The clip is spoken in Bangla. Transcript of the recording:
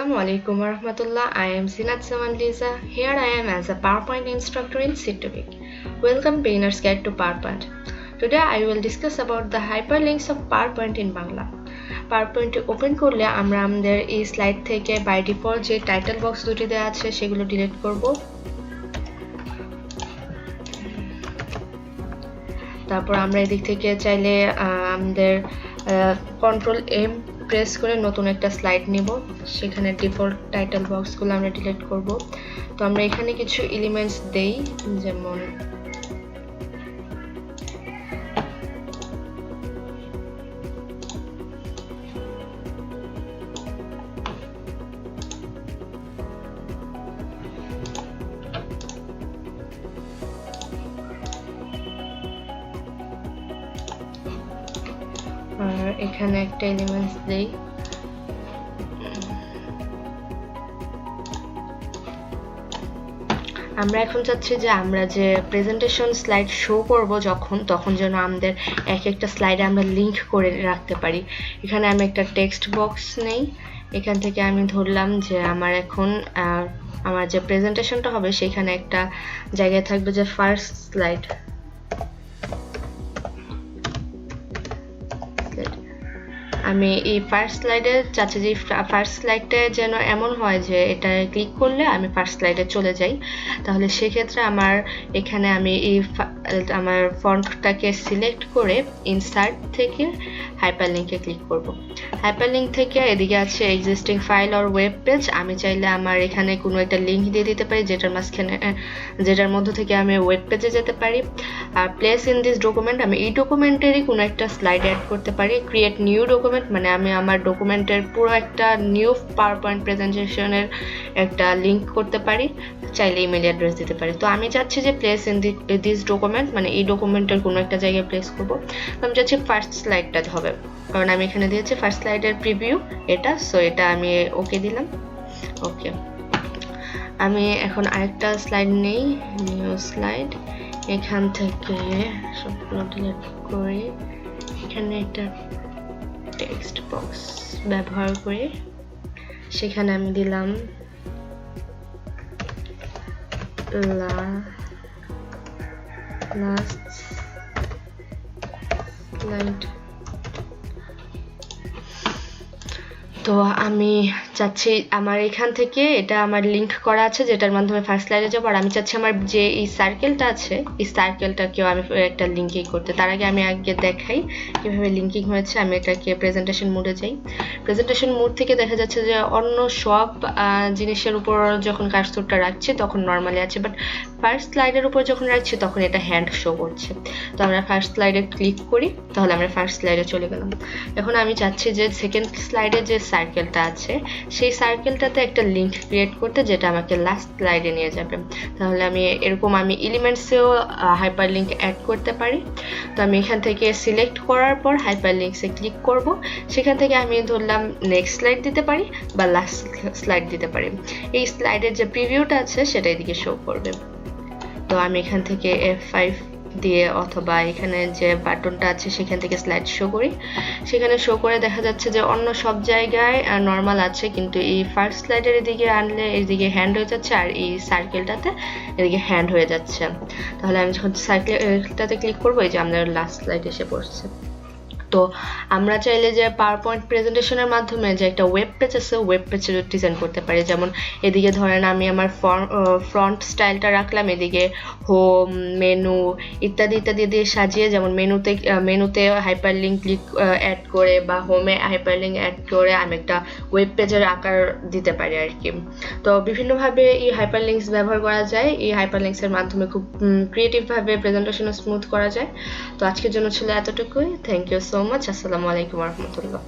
Assalamualaikum warahmatullah. I am Sinat Saman Liza. Here I am as a PowerPoint instructor in Sit2Pick. Welcome beginners guide to PowerPoint. Today I will discuss about the hyperlinks of PowerPoint in Bangla. PowerPoint open করলে আমরা আমাদের এই স্লাইড থেকে বাই ডিফল্ট যে টাইটেল বক্স দুটি দেওয়া আছে সেগুলো ডিলিট করব। তারপর আমরা এদিক থেকে চাইলে আমাদের কন্ট্রোল এম প্রেস করে নতুন একটা স্লাইড নিব, সেখানে ডিফল্ট টাইটেল বক্সগুলো আমরা ডিলিট করব। তো আমরা এখানে কিছু এলিমেন্টস দেই, যেমন আর এখানে একটা এলিমেন্টস দেই। আমরা এখন চাচ্ছি যে আমরা যে প্রেজেন্টেশন স্লাইড শো করব তখন যেন আমাদের এক একটা স্লাইডে আমরা লিংক করে রাখতে পারি। এখানে আমি একটা টেক্সট বক্স নেই, এখান থেকে আমি ধরলাম যে আমার এখন আমার যে প্রেজেন্টেশনটা হবে সেখানে একটা জায়গায় থাকবে যে ফার্স্ট স্লাইড। আমি এই ফার্স্ট স্লাইডে চাচ্ছি যে ফার্স্ট স্লাইডটা যেন এমন হয় যে এটা ক্লিক করলে আমি ফার্স্ট স্লাইডে চলে যাই। তাহলে সেক্ষেত্রে আমার এখানে আমি আমার ফন্টটাকে সিলেক্ট করে ইনসার্ট থেকে হাইপারলিংকে ক্লিক করব। হাইপারলিংক থেকে এদিকে আছে existing file or web page. আমি চাইলে আমার এখানে কোনো একটা লিঙ্ক দিয়ে দিতে পারি যেটার মধ্য থেকে আমি ওয়েব পেজে যেতে পারি। আর প্লেস ইন দিস ডকুমেন্ট, আমি এই ডকুমেন্টেরই কোনো একটা স্লাইড অ্যাড করতে পারি। ক্রিয়েট নিউ ডকুমেন্ট, মানে আমি আমার ডকুমেন্টের পুরো একটা নিউ পাওয়ারপয়েন্ট প্রেজেন্টেশনের একটা লিঙ্ক করতে পারি, চাইলে ইমেল অ্যাড্রেস দিতে পারি। তো আমি চাচ্ছি যে প্লেস ইন দিস ডকুমেন্ট, মানে এই ডকুমেন্টের কোনো একটা জায়গায় প্লেস করব। আমি চাচ্ছি ফার্স্ট স্লাইডটা হবে, কারণ আমি এখানে দিয়েছি ফার্স্ট স্লাইডের প্রিভিউ এটা, সো এটা আমি ওকে দিলাম। ওকে, আমি এখন আরেকটা স্লাইড নেই, নিউ স্লাইড। এখান থেকে সবগুলো ডিলিট করে এখানে একটা টেক্সট বক্স ব্যবহার করে সেখানে আমি দিলাম লাস্ট স্লাইড। তো আমি চাচ্ছি আমার এখান থেকে এটা আমার লিংক করা আছে যেটার মাধ্যমে ফার্স্ট স্লাইডে যাবো, আর আমি চাচ্ছি আমার যে এই সার্কেলটা আছে এই সার্কেলটাকেও আমি একটা লিঙ্কিং করতে। তার আগে আমি দেখাই কিভাবে লিঙ্কিং হয়েছে। আমি এটাকে প্রেজেন্টেশন মোডে যাই। প্রেজেন্টেশন মোড থেকে দেখা যাচ্ছে যে অন্য সব জিনিসের উপর যখন কার্সরটা রাখছি তখন নর্মালি আছে, বাট ফার্স্ট স্লাইডের উপর যখন রাখছি তখন এটা হ্যান্ড শো করছে। তো আমরা ফার্স্ট স্লাইডে ক্লিক করি, তাহলে আমরা ফার্স্ট স্লাইডে চলে গেলাম। এখন আমি চাচ্ছি যে সেকেন্ড স্লাইডে যে সার্কেলটা আছে সেই সার্কেলটাতে একটা লিংক ক্রিয়েট করতে, যেটা আমাকে লাস্ট স্লাইডে নিয়ে যাবে। তাহলে আমি এরকম এলিমেন্টসেও হাইপারলিংক অ্যাড করতে পারি। তো আমি এখান থেকে সিলেক্ট করার পর হাইপারলিংকসে ক্লিক করব। সেখান থেকে আমি ধরলাম নেক্সট স্লাইড দিতে পারি বা লাস্ট স্লাইড দিতে পারি। এই স্লাইডের যে প্রিভিউটা আছে সেটা এদিকে শো করবে। তো আমি এখান থেকে F5 দিয়ে অথবা এখানে যে বাটনটা আছে সেখান থেকে স্লাইড শো করি। সেখানে শো করে দেখা যাচ্ছে যে অন্য সব জায়গায় নর্মাল আছে, কিন্তু এই ফার্স্ট স্লাইডের এদিকে আনলে এদিকে হ্যান্ড হয়ে যাচ্ছে, আর এই সার্কেলটাতে এদিকে হ্যান্ড হয়ে যাচ্ছে। তাহলে আমি যখন সার্কেলটাতে ক্লিক করবো, এই যে আমাদের লাস্ট স্লাইড এসে পড়ছে। তো আমরা চাইলে যে পাওয়ারপয়েন্ট প্রেজেন্টেশনের মাধ্যমে যে একটা ওয়েব পেজ আছে ওয়েব পেজে ডিজাইন করতে পারি। যেমন এদিকে ধরেন আমি আমার ফ্রন্ট স্টাইলটা রাখলাম, এদিকে হোম, মেনু ইত্যাদি ইত্যাদি দিয়ে সাজিয়ে, যেমন মেনুতে হাইপারলিংক ক্লিক অ্যাড করে বা হোমে হাইপারলিংক অ্যাড করে আমি একটা ওয়েব পেজের আকার দিতে পারি আর কি। তো বিভিন্নভাবে এই হাইপারলিংকস ব্যবহার করা যায়। এই হাইপারলিংকসের মাধ্যমে খুব ক্রিয়েটিভভাবে প্রেজেন্টেশন স্মুথ করা যায়। তো আজকের জন্য ছিল এতটুকুই। Thank you so much. Assalamualaikum warahmatullah.